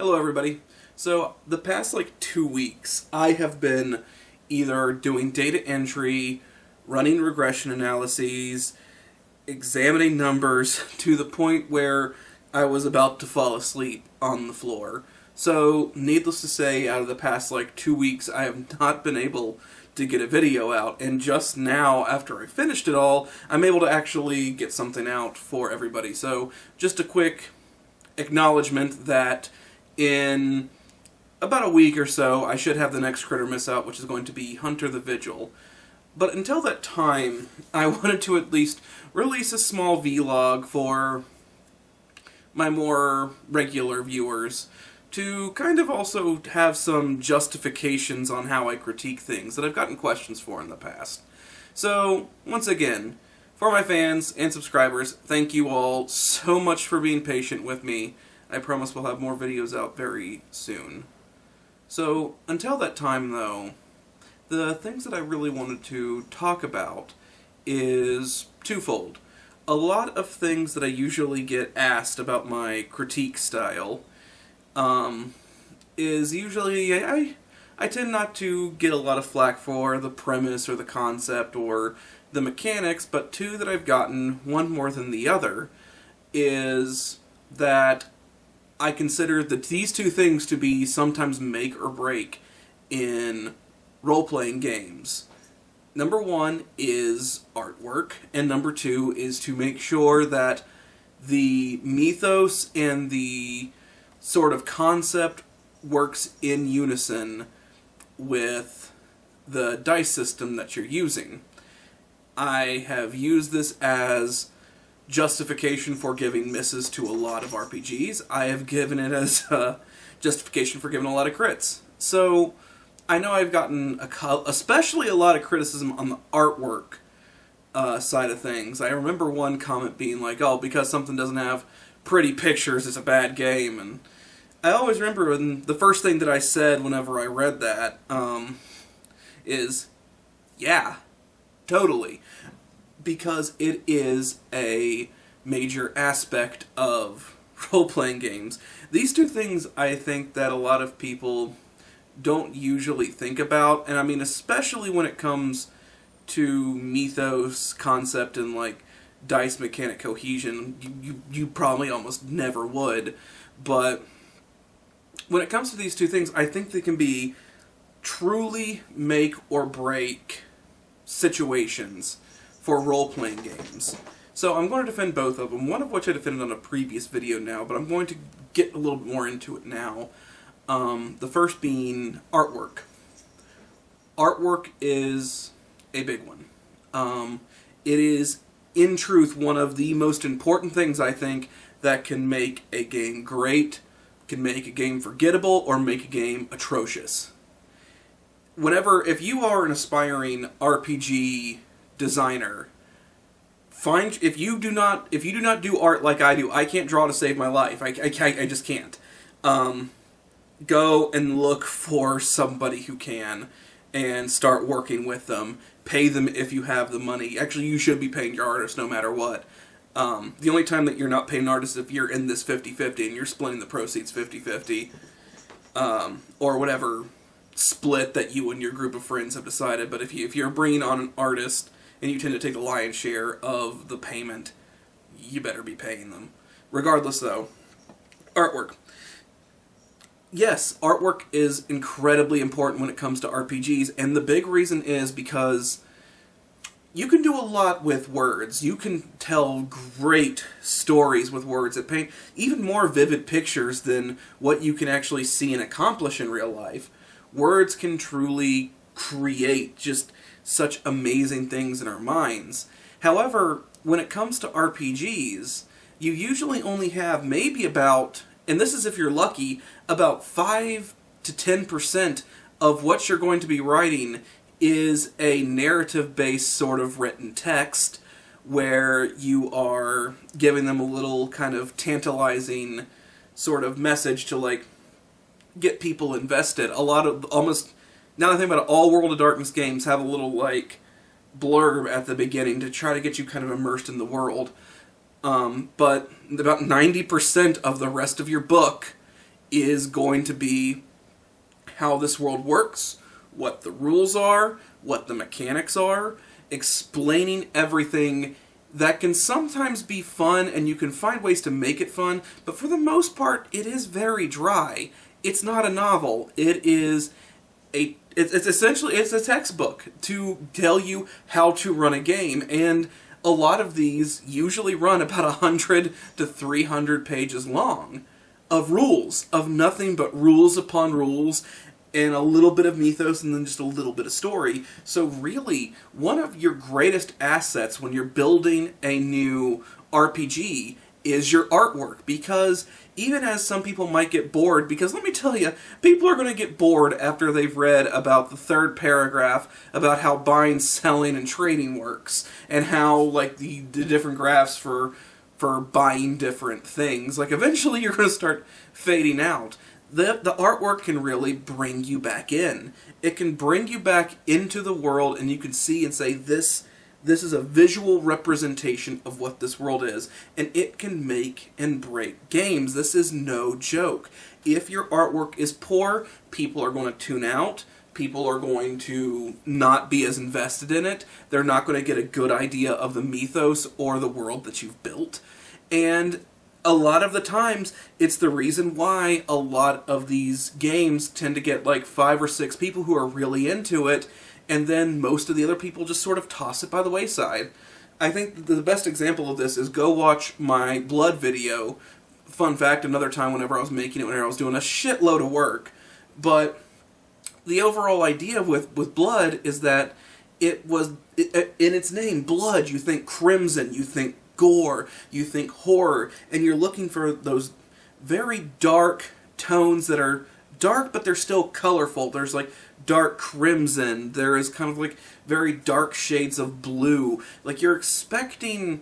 Hello everybody. So the past 2 weeks I have been either doing data entry, running regression analyses, examining numbers to the point where I was about to fall asleep on the floor. So needless to say, out of the past 2 weeks I have not been able to get a video out, and just now after I finished it all I'm able to actually get something out for everybody. So just a quick acknowledgement that in about a week or so, I should have the next Critter Miss out, which is going to be Hunter the Vigil. But until that time, I wanted to at least release a small vlog for my more regular viewers to kind of also have some justifications on how I critique things that I've gotten questions for in the past. So, once again, for my fans and subscribers, thank you all so much for being patient with me. I promise we'll have more videos out very soon. So, until that time though, the things that I really wanted to talk about is twofold. A lot of things that I usually get asked about my critique style is usually, I tend not to get a lot of flack for the premise or the concept or the mechanics, but two that I've gotten, one more than the other, is that I consider these two things to be sometimes make or break in role-playing games. Number one is artwork, and number two is to make sure that the mythos and the sort of concept works in unison with the dice system that you're using. I have used this as justification for giving misses to a lot of RPGs. I have given it as justification for giving a lot of crits. So, I know I've gotten especially a lot of criticism on the artwork side of things. I remember one comment being like, oh, because something doesn't have pretty pictures, it's a bad game. And I always remember when the first thing that I said whenever I read that is, yeah, totally. Because it is a major aspect of role-playing games. These two things I think that a lot of people don't usually think about, and I mean especially when it comes to mythos, concept, and dice mechanic cohesion, you probably almost never would, but when it comes to these two things, I think they can be truly make or break situations for role-playing games. So I'm going to defend both of them, one of which I defended on a previous video now, but I'm going to get a little bit more into it now. The first being artwork. Artwork is a big one. It is, in truth, one of the most important things, I think, that can make a game great, can make a game forgettable, or make a game atrocious. If you are an aspiring RPG designer, if you do not do art like I do, I can't draw to save my life. I just can't. Go and look for somebody who can and start working with them. Pay them if you have the money. Actually, you should be paying your artist no matter what. The only time that you're not paying an artist is if you're in this 50-50 and you're splitting the proceeds 50-50, or whatever split that you and your group of friends have decided. But if you're bringing on an artist and you tend to take the lion's share of the payment, you better be paying them. Regardless, though, artwork. Yes, artwork is incredibly important when it comes to RPGs, and the big reason is because you can do a lot with words. You can tell great stories with words that paint even more vivid pictures than what you can actually see and accomplish in real life. Words can truly create just such amazing things in our minds. However, when it comes to RPGs, you usually only have maybe about, and this is if you're lucky, about 5 to 10% of what you're going to be writing is a narrative-based sort of written text where you are giving them a little kind of tantalizing sort of message to get people invested. A lot of, almost, now that I think about it, all World of Darkness games have a little blurb at the beginning to try to get you kind of immersed in the world. But about 90% of the rest of your book is going to be how this world works, what the rules are, what the mechanics are, explaining everything that can sometimes be fun, and you can find ways to make it fun, but for the most part, it is very dry. It's not a novel. It is it's essentially, it's a textbook to tell you how to run a game, and a lot of these usually run about 100 to 300 pages long of rules, of nothing but rules upon rules, and a little bit of mythos, and then just a little bit of story. So really, one of your greatest assets when you're building a new RPG is your artwork, because even as some people might get bored, because let me tell you, people are going to get bored after they've read about the third paragraph about how buying, selling, and trading works, and how, like, the different graphs for buying different things. Like, eventually you're going to start fading out. The artwork can really bring you back in. It can bring you back into the world, and you can see and say, this is a visual representation of what this world is, and it can make and break games. This is no joke. If your artwork is poor, people are going to tune out. People are going to not be as invested in it. They're not going to get a good idea of the mythos or the world that you've built. And a lot of the times, it's the reason why a lot of these games tend to get like 5 or 6 people who are really into it, and then most of the other people just sort of toss it by the wayside. I think the best example of this is go watch my Blood video. Fun fact, another time whenever I was making it, whenever I was doing a shitload of work. But the overall idea with Blood is that it was, in its name, blood, you think crimson, you think gore, you think horror, and you're looking for those very dark tones that are dark, but they're still colorful. There's like dark crimson, there is kind of like very dark shades of blue. Like, you're expecting,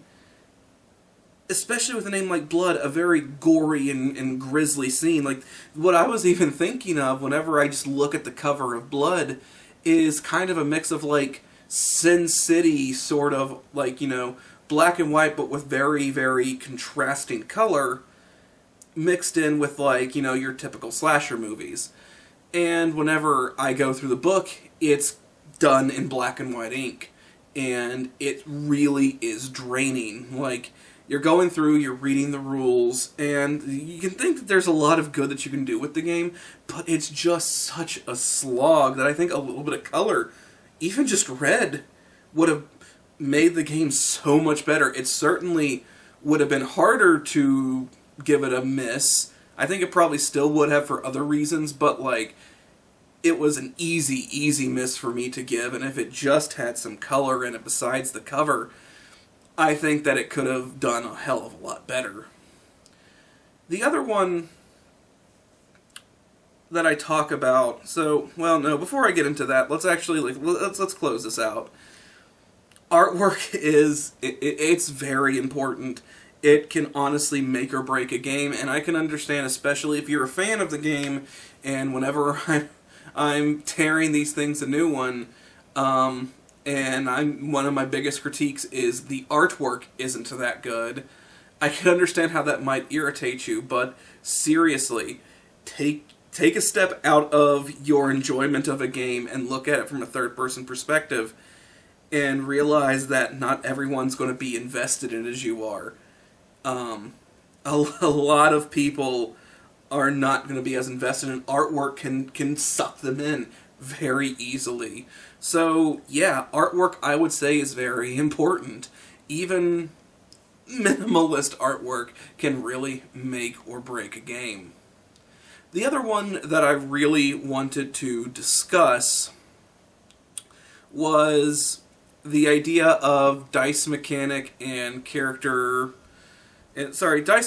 especially with a name like Blood, a very gory and grisly scene. Like, what I was even thinking of whenever I just look at the cover of Blood is kind of a mix of like Sin City, sort of like, you know, black and white, but with very, very contrasting color, mixed in with, like, you know, your typical slasher movies. And whenever I go through the book, it's done in black and white ink, and it really is draining. Like, you're going through, you're reading the rules, and you can think that there's a lot of good that you can do with the game, but it's just such a slog that I think a little bit of color, even just red, would have made the game so much better. It certainly would have been harder to give it a miss. I think it probably still would have for other reasons, but like, it was an easy miss for me to give, and if it just had some color in it besides the cover, I think that it could have done a hell of a lot better. The other one that I talk about, so, well, no, before I get into that, let's actually, like, let's close this out. Artwork is, it's very important. It can honestly make or break a game, and I can understand, especially if you're a fan of the game, and whenever I'm tearing these things a new one, and one of my biggest critiques is the artwork isn't that good. I can understand how that might irritate you, but seriously, take a step out of your enjoyment of a game and look at it from a third-person perspective, and realize that not everyone's going to be invested in it as you are. A lot of people are not going to be as invested in artwork, can suck them in very easily. So, yeah, artwork, I would say, is very important. Even minimalist artwork can really make or break a game. The other one that I really wanted to discuss was the idea of dice mechanic and dice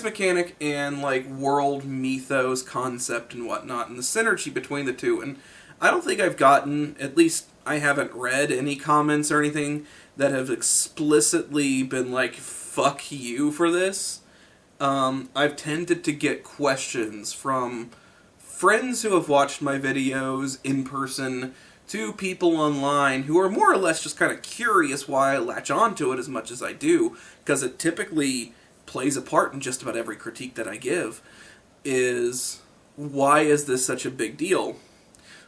mechanic and, like, world mythos concept and whatnot, and the synergy between the two. And I don't think I've gotten, at least I haven't read any comments or anything that have explicitly been like, fuck you for this. I've tended to get questions from friends who have watched my videos in person to people online who are more or less just kind of curious why I latch onto it as much as I do, because it typically plays a part in just about every critique that I give, is why is this such a big deal?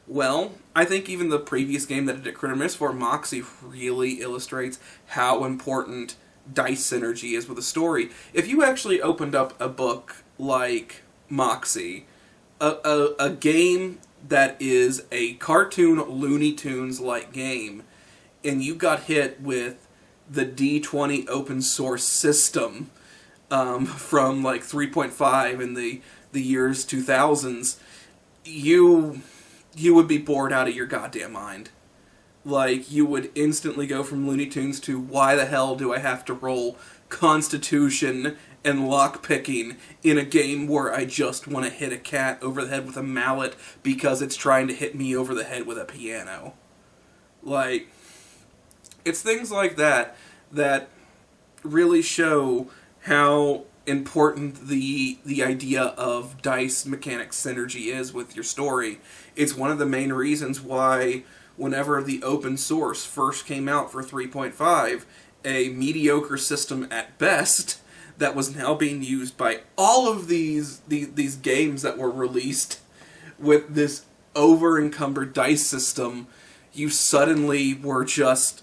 Well, I think even the previous game that I did Critter Miss for, Moxie, really illustrates how important dice synergy is with a story. If you actually opened up a book like Moxie, a game that is a cartoon Looney Tunes-like game, and you got hit with the D20 open source system from like 3.5 in the years 2000s, you would be bored out of your goddamn mind. Like, you would instantly go from Looney Tunes to, why the hell do I have to roll Constitution and lockpicking in a game where I just want to hit a cat over the head with a mallet because it's trying to hit me over the head with a piano? Like, it's things like that that really show how important the idea of dice mechanic synergy is with your story. It's one of the main reasons why whenever the open source first came out for 3.5, a mediocre system at best that was now being used by all of these games that were released with this over-encumbered dice system, you suddenly were just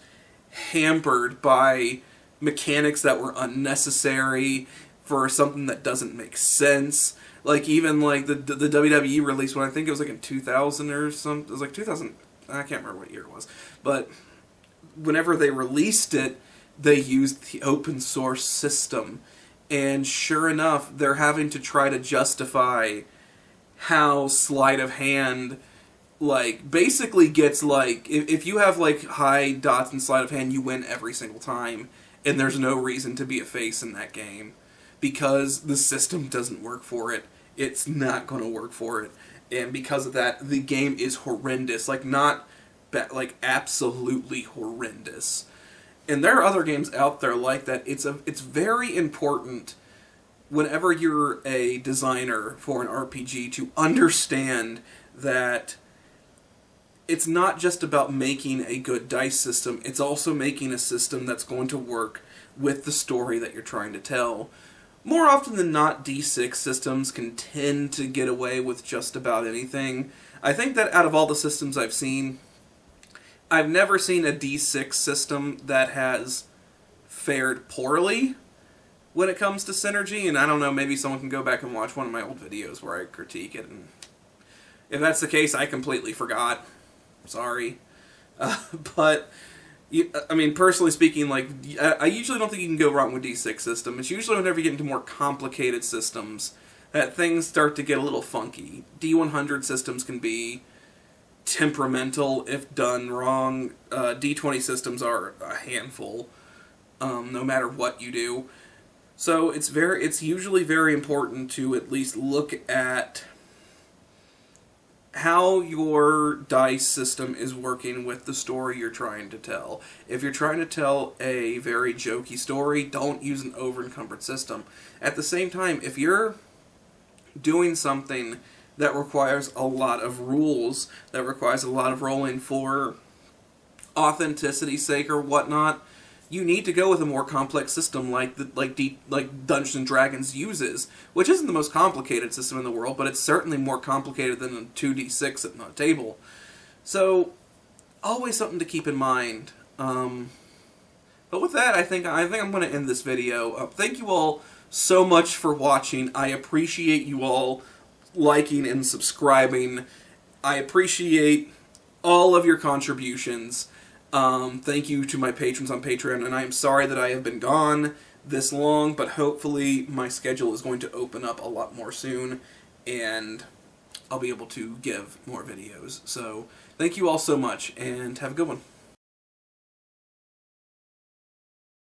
hampered by mechanics that were unnecessary for something that doesn't make sense. Like, even like the WWE release one, I think it was like in 2000 or something. It was like 2000. I can't remember what year it was. But whenever they released it, they used the open source system. And sure enough, they're having to try to justify how sleight of hand, like, basically gets, like, if you have, like, high dots in sleight of hand, you win every single time. And there's no reason to be a face in that game. Because the system doesn't work for it. It's not going to work for it. And because of that, the game is horrendous. Like, not, like, absolutely horrendous. And there are other games out there like that. It's very important whenever you're a designer for an RPG to understand that it's not just about making a good dice system, it's also making a system that's going to work with the story that you're trying to tell. More often than not, D6 systems can tend to get away with just about anything. I think that out of all the systems I've seen, I've never seen a D6 system that has fared poorly when it comes to synergy, and I don't know, maybe someone can go back and watch one of my old videos where I critique it, and if that's the case, I completely forgot. Sorry. But, I mean, personally speaking, like, I usually don't think you can go wrong with D6 system. It's usually whenever you get into more complicated systems that things start to get a little funky. D100 systems can be temperamental if done wrong. D20 systems are a handful, no matter what you do. So it's usually very important to at least look at how your dice system is working with the story you're trying to tell. If you're trying to tell a very jokey story, don't use an over-encumbered system. At the same time, if you're doing something that requires a lot of rules, that requires a lot of rolling for authenticity's sake or whatnot, you need to go with a more complex system like Dungeons and Dragons uses, which isn't the most complicated system in the world, but it's certainly more complicated than a 2d6 sitting on a table. So, always something to keep in mind. But with that, I think I'm going to end this video. Thank you all so much for watching. I appreciate you all liking and subscribing. I appreciate all of your contributions. Thank you to my patrons on Patreon, and I am sorry that I have been gone this long, but hopefully my schedule is going to open up a lot more soon, and I'll be able to give more videos. So, thank you all so much, and have a good one.